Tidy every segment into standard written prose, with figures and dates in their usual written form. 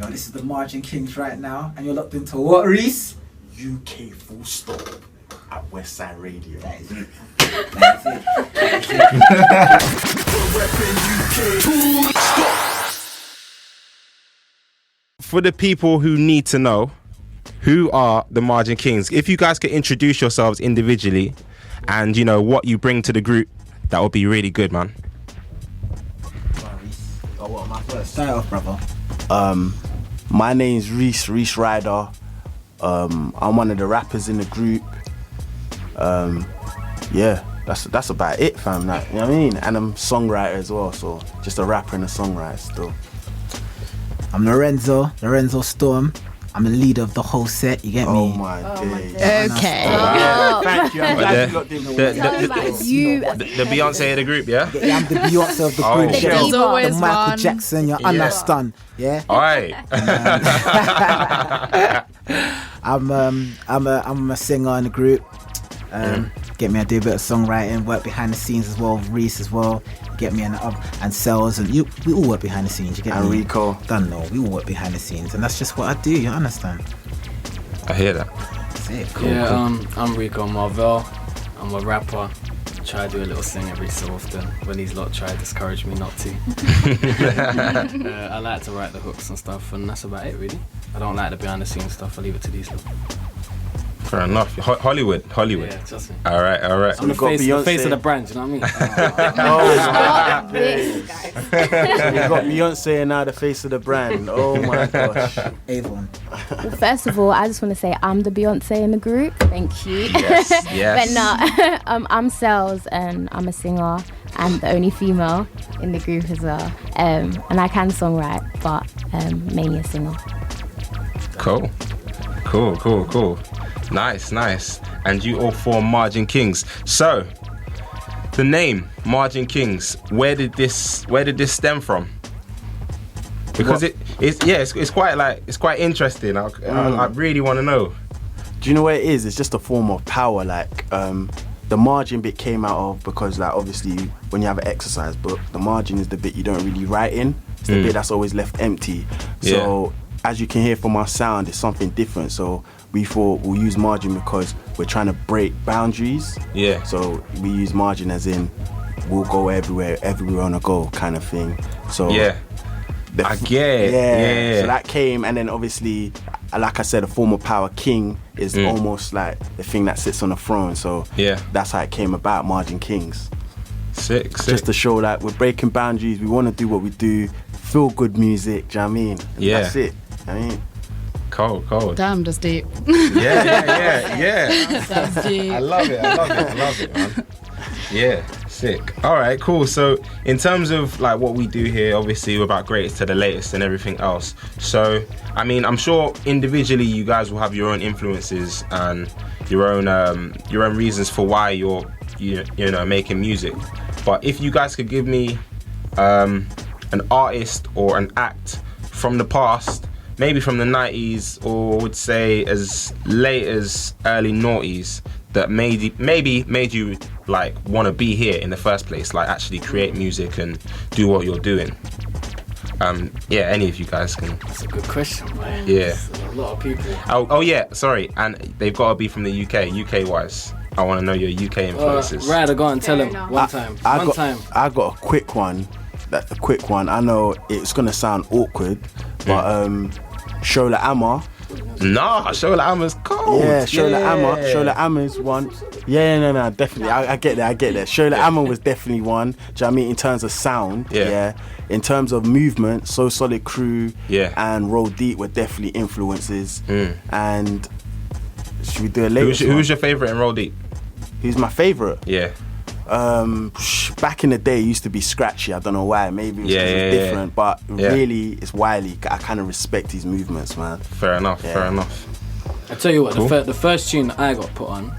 know, this is the Margin Kings right now, and you're locked into what, Reese? UK Full Stop at Westside Radio. That is it. That's it. For the people who need to know, who are the Margin Kings? If you guys could introduce yourselves individually and, you know, what you bring to the group, that would be really good, man. Oh, what am I first? Start off, brother. My name's Reese Ryder. I'm one of the rappers in the group. Yeah, that's about it, fam. Like, you know what I mean? And I'm a songwriter as well, so just a rapper and a songwriter still. I'm Lorenzo Storm. I'm the leader of the whole set, you get me? Oh my days. Okay. Yeah, thank you. I'm glad you lot didn't know The Beyonce of the group, yeah? Yeah, I'm the Beyonce of the Oh. group. There's The always Michael one. Jackson, you understand? Yeah. Alright. I'm a singer in the group. Get me, I do a bit of songwriting, work behind the scenes as well, Reese as well. Get me and Cells, and we all work behind the scenes. You get And me? Rico. Don't know, we all work behind the scenes, and that's just what I do. You understand? I hear that. That's it. Cool. Yeah, Cool. I'm Rico Marvell. I'm a rapper. Try to do a little sing every so often when these lot try to discourage me not to. I like to write the hooks and stuff, and that's about it really. I don't like the behind the scenes stuff. I leave it to these lot. Fair enough. Hollywood. Yeah, trust me. Alright. I'm the face of the brand, you know what I mean? We've got Beyonce and now the face of the brand. Oh my gosh. Avon. Well, first of all, I just want to say I'm the Beyonce in the group. Thank you. Yes. But no, I'm Cells and I'm a singer and the only female in the group as well. And I can songwrite, but mainly a singer. Cool. Nice. And you all form Margin Kings. So, the name Margin Kings. Where did this stem from? Because it's quite interesting. I really want to know. Do you know what it is? It's just a form of power. Like the margin bit came out of because, like, obviously when you have an exercise book, the margin is the bit you don't really write in. It's the bit that's always left empty. So as you can hear from our sound, it's something different. So we thought we'll use margin because we're trying to break boundaries. Yeah. So we use margin as in we'll go everywhere we want to go kind of thing. So Yeah. I get it. Yeah. So that came, and then obviously, like I said, a form of power, king, is almost like the thing that sits on the throne. So that's how it came about, Margin Kings. Sick. Just to show that we're breaking boundaries, we want to do what we do, feel good music, do you know what I mean? And that's it. I mean, Cold. Damn, that's deep. Yeah. That's deep. I love it, man. Yeah, sick. All right, cool. So in terms of like what we do here, obviously we're about greatest to the latest and everything else. So I mean, I'm sure individually you guys will have your own influences and your own reasons for why you're making music. But if you guys could give me an artist or an act from the past, maybe from the 90s, or would say as late as early noughties, that maybe made you like want to be here in the first place, like actually create music and do what you're doing. Any of you guys can. That's a good question, man. Yeah. There's a lot of people. Oh yeah, sorry, and they've got to be from the UK wise. I want to know your UK influences. Ryder, go and tell him one time. I got a quick one. I know it's gonna sound awkward, but Shola Amma. Nah, Shola Amma's cold. Yeah, Shola Amma's one. Yeah, no, definitely. I get that. Shola Amma was definitely one. Do you know what I mean? In terms of sound, in terms of movement, So Solid Crew and Roll Deep were definitely influences. And should we do a latest one? Who's your favourite in Roll Deep? Who's my favourite? Yeah. Back in the day, it used to be Scratchy. I don't know why. Maybe it was different, but really, it's Wiley. I kind of respect his movements, man. Fair enough. I tell you what, Cool. the first tune that I got put on,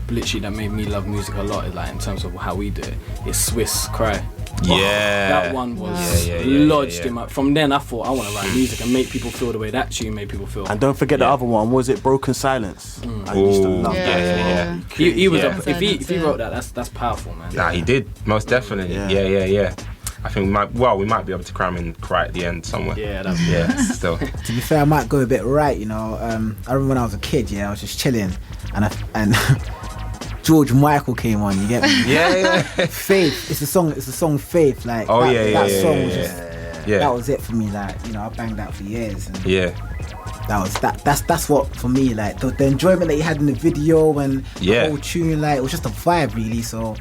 literally that made me love music a lot, is like in terms of how we do it, is Swiss Cry. Yeah. That one was lodged in my. From then, I thought I want to write music and make people feel the way that tune made people feel. And don't forget the other one. Was it Broken Silence? I used to love that. He was Yeah. if he wrote that, that's powerful, man. Nah, he did most definitely. Yeah. I think we might be able to cram in right at the end somewhere. Yeah, that's Still. To be fair, I might go a bit right, you know. I remember when I was a kid, I was just chilling, and George Michael came on. You get me? Yeah. Faith. It's a song Faith. Like Oh, that song was just Yeah. that was it for me. Like, you know, I banged that for years. And Yeah. That's what for me. Like the enjoyment that you had in the video and the whole tune. Like it was just a vibe, really. So.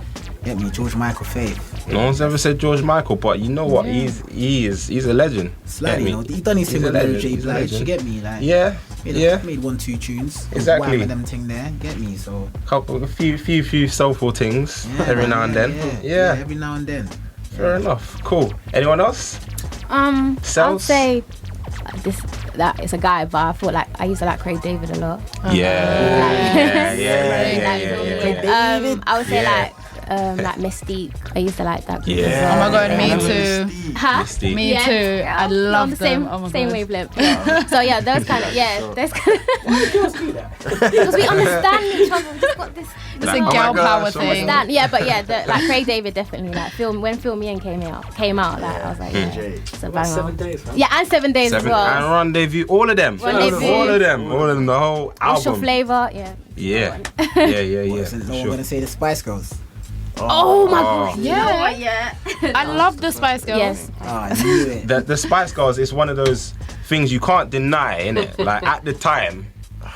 Get me, George Michael, Faith. No one's ever said George Michael, but you know what? He's a legend. Slightly, you know, he done his thing with Mary J. Blige. You get me, like Yeah. Made 1-2 tunes. Exactly. Wham them thing there. Get me, so A few soulful things every now and then. Yeah, every now and then. Fair enough. Cool. Anyone else? I'll Cells? say that it's a guy, but I thought like I used to like Craig David a lot. Yeah. I would say like Mystique. I used to like that group. Yeah. Oh my god, me too. Huh? Mystique. Me too. Yeah. I love the them. same, Oh my same god. wavelength. Yeah. So yeah, those kind of those kind of. Because we understand each other. We just got this. It's Like, a oh my girl gosh, power oh my thing. God. Like Craig David definitely like when Feel Me In came out, like I was like, it's a banger. 7 days, man. Yeah, and 7 days as And well. Rendezvous, all of them, Rendezvous. all of them, the whole What's your album. flavour? Yeah. Yeah. Wasn't for no one sure. gonna say the Spice Girls? Oh my god. Yeah. I love the Spice Girls. Yes. I knew it. The Spice Girls is one of those things you can't deny, innit? Like at the time,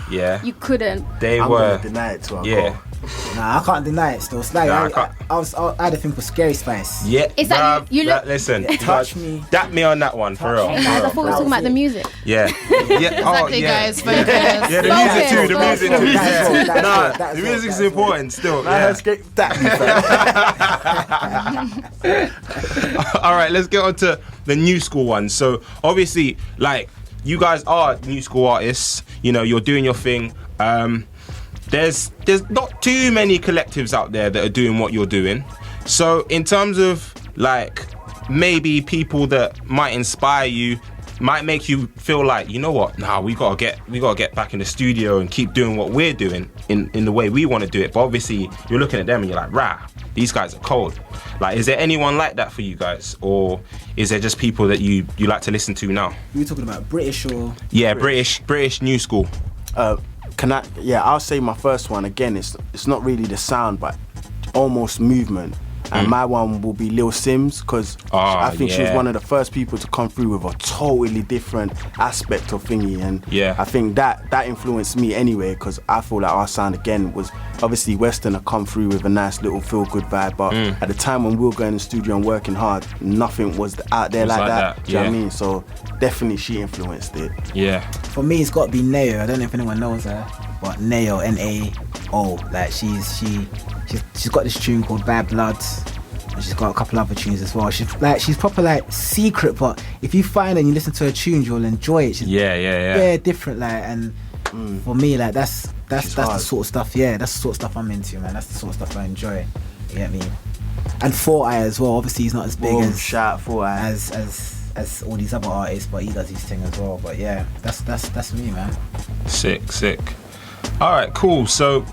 You couldn't. they I'm were. gonna deny it to our Yeah. goal. Nah, I can't deny it still. It's like, Nah, I can't. I had a thing for Scary Spice. Yeah, It's like bruv, you look- listen, Touch me. Dap me on that one for real. Hey guys, I thought we were talking about the music. Yeah, Exactly, guys. Focus. Yeah, the music too. The Focus. music too. That's Yeah. it, that's Nah, it, that's the it, music's that's it. important still. Nah, Yeah. let's get that. All right, let's get on to the new school ones. So obviously, like, you guys are new school artists. You know, you're doing your thing. There's not too many collectives out there that are doing what you're doing. So in terms of like maybe people that might inspire you, might make you feel like, you know what, nah, we gotta get back in the studio and keep doing what we're doing in the way we want to do it. But obviously you're looking at them and you're like, rah, these guys are cold. Like, is there anyone like that for you guys, or is there just people that you like to listen to now? You were talking about British or? Yeah, British new school. I'll say my first one again. It's not really the sound, but almost movement. And my one will be Lil Sims, because I think she was one of the first people to come through with a totally different aspect of thingy. And I think that influenced me anyway, because I feel like our sound again was obviously Western had come through with a nice little feel good vibe, but at the time when we were going in the studio and working hard, nothing was out there like that. Do you know what I mean? So definitely she influenced it. Yeah. For me, it's got to be Nao. I don't know if anyone knows her, but Nao, N-A-O. Like she's got this tune called Bad Blood, and she's got a couple other tunes as well. She's proper like secret, but if you find her and you listen to her tunes, you'll enjoy it. She's very different, like, and for me, like that's the sort of stuff. Yeah, that's the sort of stuff I'm into, man. That's the sort of stuff I enjoy. You get me? And 4i as well. Obviously, he's not as big as all these other artists, but he does his thing as well. But yeah, that's me, man. Sick. All right, cool. So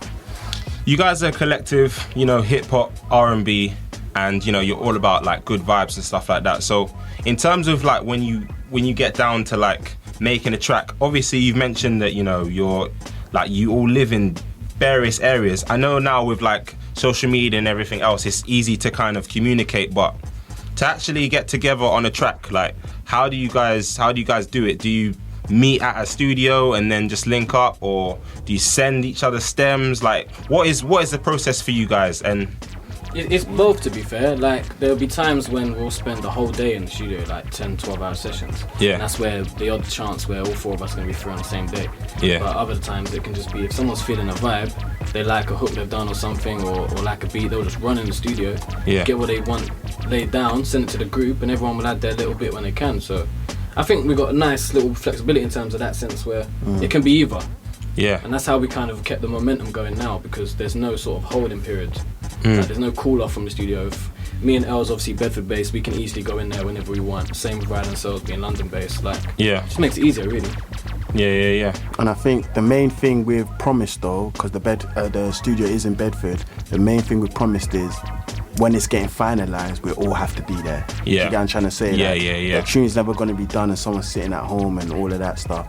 you guys are a collective, you know, hip hop, R&B, and you know you're all about like good vibes and stuff like that. So in terms of like when you get down to like making a track, obviously you've mentioned that, you know, you're like, you all live in various areas. I know now with like social media and everything else, it's easy to kind of communicate, but to actually get together on a track, like how do you guys do it? Do you meet at a studio and then just link up, or do you send each other stems? Like what is the process for you guys? And It's both, to be fair. Like, there'll be times when we'll spend the whole day in the studio, like 10, 12-hour sessions. Yeah. And that's where the odd chance where all four of us are going to be free on the same day. Yeah. But other times it can just be if someone's feeling a vibe, they like a hook they've done or something, or like a beat, they'll just run in the studio, get what they want laid down, send it to the group, and everyone will add their little bit when they can. So I think we've got a nice little flexibility in terms of that sense where it can be either. yeah, And that's how we kind of kept the momentum going now, because there's no sort of holding period. Like, there's no cool off from the studio. If me and Elle's obviously Bedford based, we can easily go in there whenever we want. Same with Ryan and Cells being London based. Like, just makes it easier, really. Yeah. And I think the main thing we've promised though, because the studio is in Bedford, the main thing we've promised is when it's getting finalized, we all have to be there. Yeah. You get what I'm trying to say? Yeah. The tune's never going to be done and someone's sitting at home and all of that stuff.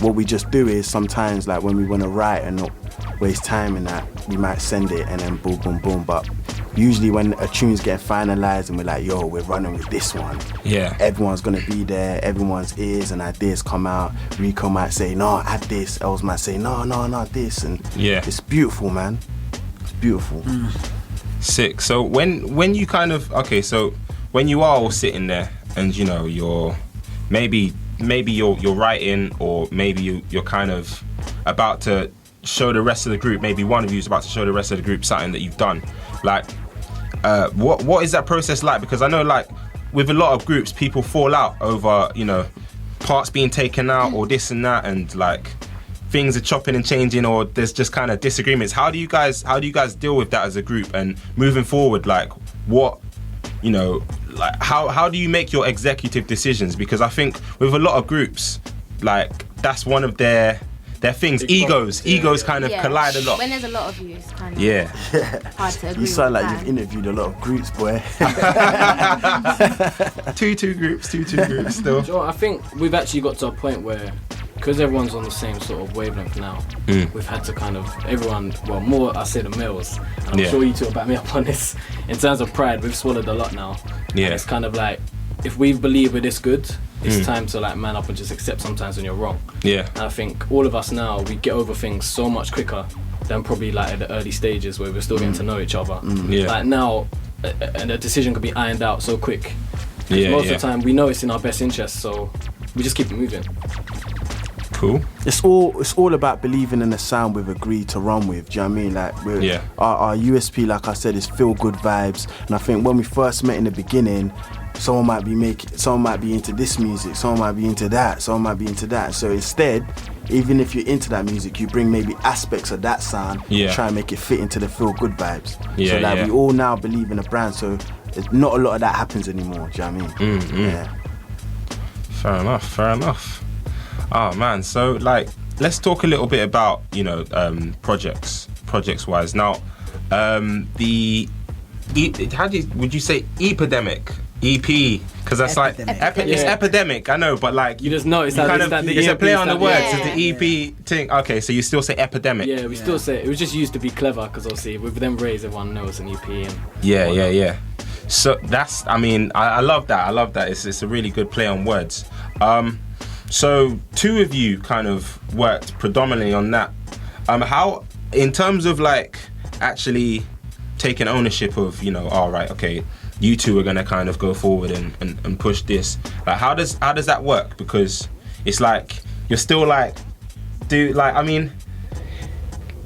What we just do is sometimes, like when we want to write and not waste time in that, we might send it and then boom, boom, boom. But usually when a tune's getting finalized and we're like, yo, we're running with this one. Yeah. Everyone's going to be there. Everyone's ears and ideas come out. Rico might say, no, add this. Els might say, no, not this. And it's beautiful, man. It's beautiful. Sick. So when you kind of so when you are all sitting there and you know you're maybe you're writing, or maybe you're kind of about to show the rest of the group, maybe one of you is about to show the rest of the group something that you've done, like what is that process like? Because I know like with a lot of groups people fall out over, you know, parts being taken out or this and that, and like things are chopping and changing, or there's just kind of disagreements. How do you guys deal with that as a group? And moving forward, like what, you know, like how do you make your executive decisions? Because I think with a lot of groups, like that's one of their things. Egos kind of collide a lot. When there's a lot of you, it's kind of hard to agree. You sound with like you've interviewed a lot of groups, boy. two groups still. Do you know what, I think we've actually got to a point where, because everyone's on the same sort of wavelength now, we've had to kind of, everyone, well, more I say the males, and I'm sure you two will back me up on this, in terms of pride, we've swallowed a lot now. Yeah. And it's kind of like, if we believe we're this good, it's time to like man up and just accept sometimes when you're wrong. Yeah. And I think all of us now, we get over things so much quicker than probably like at the early stages where we're still getting to know each other. Yeah. Like now, and a decision could be ironed out so quick. Most of the time, we know it's in our best interest, so we just keep it moving. Cool. It's all about believing in the sound we've agreed to run with. Do you know what I mean? Like our USP, like I said, is feel good vibes. And I think when we first met in the beginning, someone might be into this music, someone might be into that, someone might be into that. So instead, even if you're into that music, you bring maybe aspects of that sound, try and make it fit into the feel good vibes. So like we all now believe in a brand, so not a lot of that happens anymore. Do you know what I mean? Yeah. Fair enough. Oh man, so like let's talk a little bit about, you know, projects wise. Now, would you say EPdemic? EP, because that's like it's epidemic. I know, but like you just notice that it's a play on the words. It's the EP thing. Okay, so you still say epidemic. Yeah, we still say it. It was just used to be clever because obviously with them rays, everyone knows an EP. And yeah. So that's, I mean, I love that. It's a really good play on words. So two of you kind of worked predominantly on that. How, in terms of like actually taking ownership of, you know, all right, okay, you two are gonna kind of go forward and push this. Like, how does that work? Because it's like you're still like, I mean,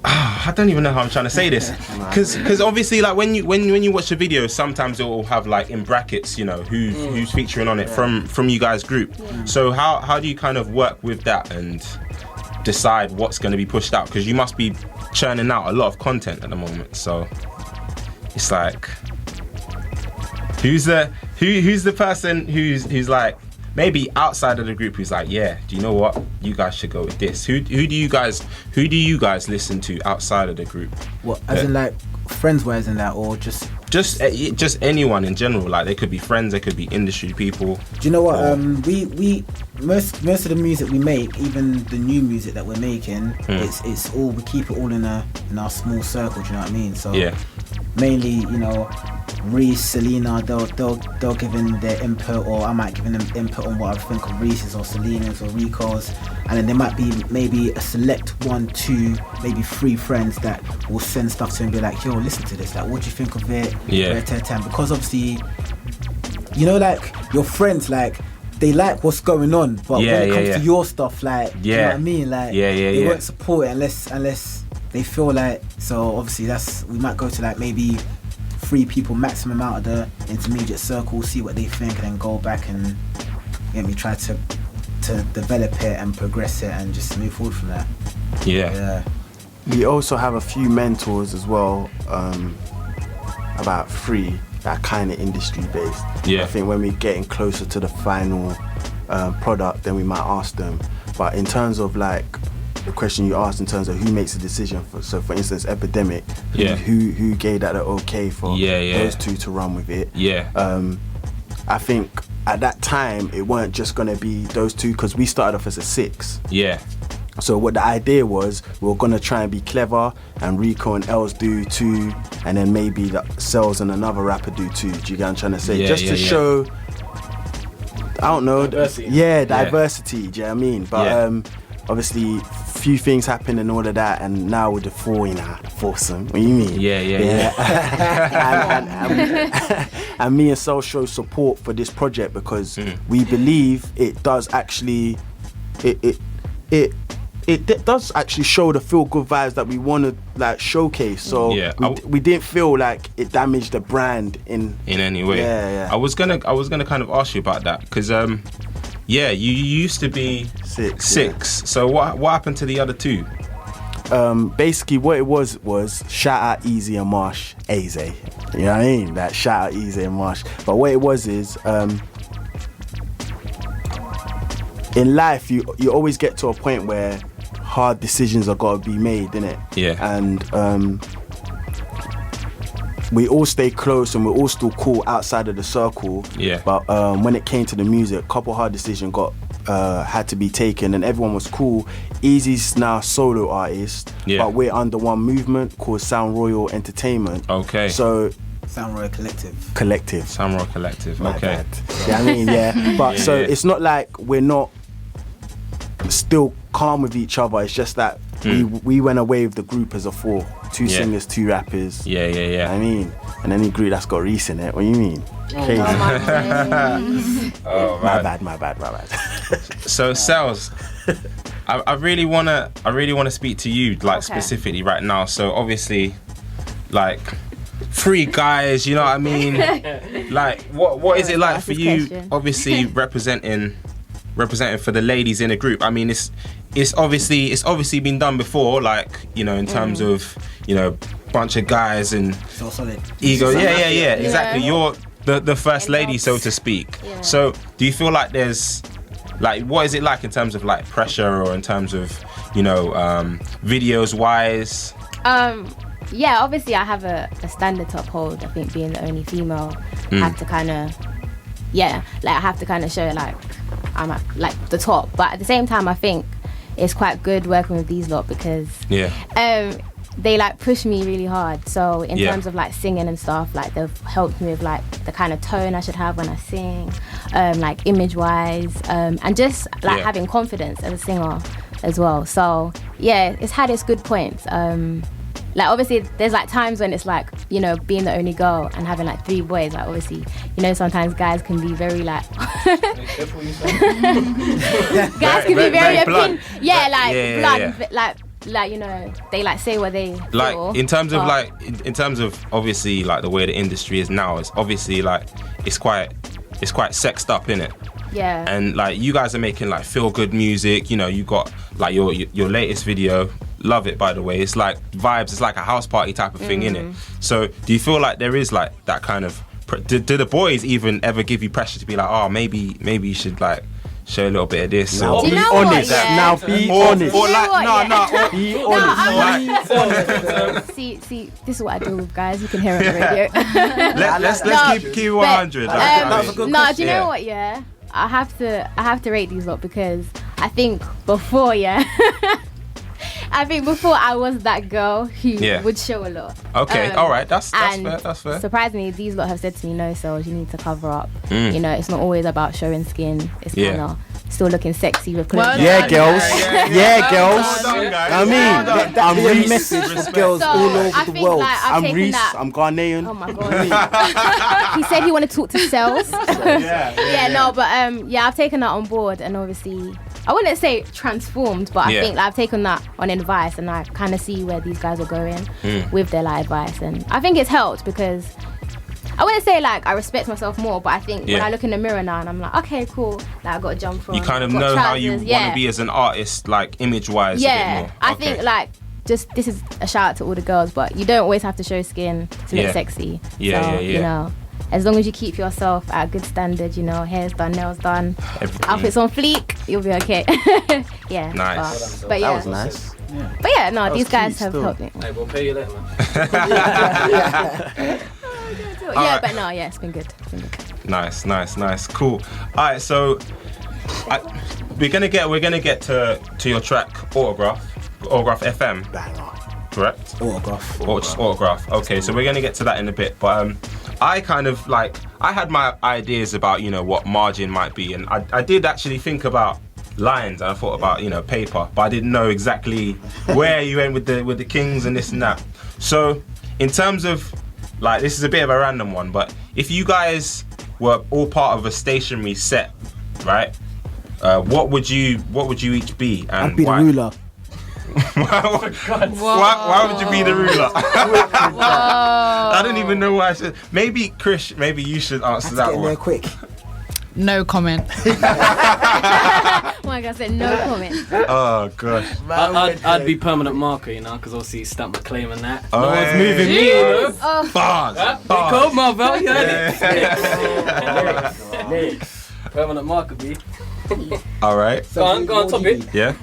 I don't even know how I'm trying to say this. Because obviously, like when you watch the video, sometimes it will have like in brackets, you know, who's featuring on it from you guys' group. So how do you kind of work with that and decide what's going to be pushed out? Because you must be churning out a lot of content at the moment. So it's like, who's the person who's like maybe outside of the group who's like, yeah, do you know what, you guys should go with this? Who do you guys listen to outside of the group? What, as in like friends wise and that, or just anyone in general? Like they could be friends, they could be industry people. Do you know what? We most of the music we make, even the new music that we're making, it's all, we keep it all in our small circle. Do you know what I mean? So mainly, you know, Reese, Selena, they'll give in their input, or I might give in them input on what I think of Reese's or Selena's or Rico's, and then there might be maybe a select 1, 2, maybe 3 friends that will send stuff to him and be like, yo, listen to this, like, what do you think of it? Because obviously, you know, like your friends, like they like what's going on, but when it comes to your stuff, like, you know what I mean, like they won't support it unless they feel like. So obviously we might go to like maybe 3 people maximum out of the intermediate circle, see what they think, and then go back and try to develop it and progress it and just move forward from that. We also have a few mentors as well, about 3 that are kind of industry based. I think when we're getting closer to the final product, then we might ask them. But in terms of like the question you asked in terms of who makes the decision. So for instance, EPdemic, who gave that the okay for those two to run with it. I think at that time it weren't just going to be those two, because we started off as a 6. So what the idea was, we were going to try and be clever, and Rico and Els do 2, and then maybe the Cells and another rapper do 2. Do you get what I'm trying to say? Just to show, I don't know, diversity. Diversity, do you know what I mean? But obviously, few things happen and all of that, and now with the 4, the foursome, what do you mean? And me and Cell show support for this project because we believe it does actually, it does actually show the feel good vibes that we want to like showcase. So we didn't feel like it damaged the brand in any way. I was gonna kind of ask you about that because you used to be 6. So what happened to the other 2? Basically what it was shout out Easy and Marsh, Aze. You know what I mean? That shout out Easy and Marsh. But what it was is in life you always get to a point where hard decisions are got to be made, innit? And we all stay close and we're all still cool outside of the circle. But when it came to the music, a couple hard decisions had to be taken, and everyone was cool. Easy's now solo artist, but we're under one movement called Sound Royal Entertainment. So Sound Royal Collective. Sound Royal Collective. My bad. Yeah, I mean, But so it's not like we're not still calm with each other. It's just that we went away with the group as a 4, 2 singers, 2 rappers. I mean, and any group that's got Reese in it. What do you mean? Crazy. My bad. So Cells, I really wanna speak to you specifically right now. So obviously, like 3 guys, you know what I mean? Like what is it like for you? Question. Obviously representing for the ladies in a group. I mean, it's obviously been done before, like, you know, in terms of, you know, bunch of guys and so solid ego. Exactly. You're the first lady, so to speak. So do you feel like there's like, what is it like in terms of like pressure, or in terms of, you know, videos wise? Obviously I have a standard to uphold. I think being the only female, I have to kind of I have to kind of show like I'm at like the top, but at the same time I think it's quite good working with these lot because they like push me really hard. So in terms of like singing and stuff, like they've helped me with like the kind of tone I should have when I sing, like image wise, and just like having confidence as a singer as well. So it's had its good points. Like obviously there's like times when it's like, you know, being the only girl and having like 3 boys, like obviously, you know, sometimes guys can be very like guys can be very blunt. Blunt, like you know, they like say what they like feel, in terms of like in terms of obviously like the way the industry is now, it's obviously like it's quite sexed up, innit? And like you guys are making like feel good music, you know, you got like your latest video, love it by the way, it's like vibes, it's like a house party type of thing, innit? So do you feel like there is like that kind of do the boys even ever give you pressure to be like, oh, maybe you should like show a little bit of this? Now or be honest. Now be honest. Or like be honest. See, this is what I do with guys. You can hear it on the radio. let's keep 100. Do you know what? Yeah, I have to rate these lot because I think before, I was that girl who would show a lot. Okay, all right, that's fair. That's fair. Surprisingly, these lot have said to me, no, so you need to cover up. You know, it's not always about showing skin. It's kind of still looking sexy with clothes. Girls. Girls. I mean, I'm Reese. Message for girls all over the world. Like, I'm Reese. I'm Ghanaian. Oh my god. He said he wanted to talk to Cells. I've taken that on board, and obviously I wouldn't say transformed, but I think like, I've taken that on advice, and I kind of see where these guys are going with their like advice, and I think it's helped because I wouldn't say like I respect myself more, but I think when I look in the mirror now and I'm like, okay, cool, like I got to jump from. You kind of know how you want to be as an artist, like image wise. A bit more. I think like just this is a shout out to all the girls, but you don't always have to show skin to look sexy. You know, as long as you keep yourself at a good standard, you know, hair's done, nails done, outfits on fleek, you'll be okay. Yeah. Nice. But yeah. That was nice. But yeah, no, That these was guys cute have still. helped me. Hey, we'll pay you later, man. Yeah, but no, yeah, it's been good. Nice. Cool. All right, so we're gonna get to your track Autograph FM, Banger. correct? Autograph. Or just Autograph. Okay, so we're gonna get to that in a bit, but I kind of like, I had my ideas about, you know, what margin might be, and I did actually think about lines, and I thought about, you know, paper, but I didn't know exactly where you went with the kings and this and that. So in terms of, like, this is a bit of a random one, but if you guys were all part of a stationary set, right? What would you each be, and I'd be why? the ruler. Why would you be the ruler? I don't even know why I should. Maybe Krish, maybe you should answer Get that in there one. quick. No comment. Like I said, no comment. Oh gosh. I'd be permanent marker, you know, because obviously you stamped my claim and that. Oh, No one's hey. moving me, you know. Oh, Bars. Be cold, Marvel, you heard it. Permanent marker, B. All right. Go on, top it. Yeah.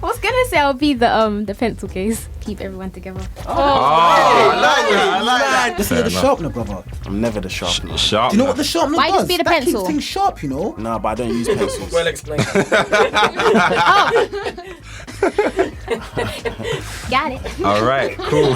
I was gonna say I'll be the pencil case. Keep everyone together. Oh, I like that. Just Fair the enough. sharpener, brother. I'm never the sharpener. Sharp. Do you know what the sharpener Why does? just be the that pencil? keeps things sharp, you know. No, but I don't use pencils. Well explained. Got it. All right. Cool.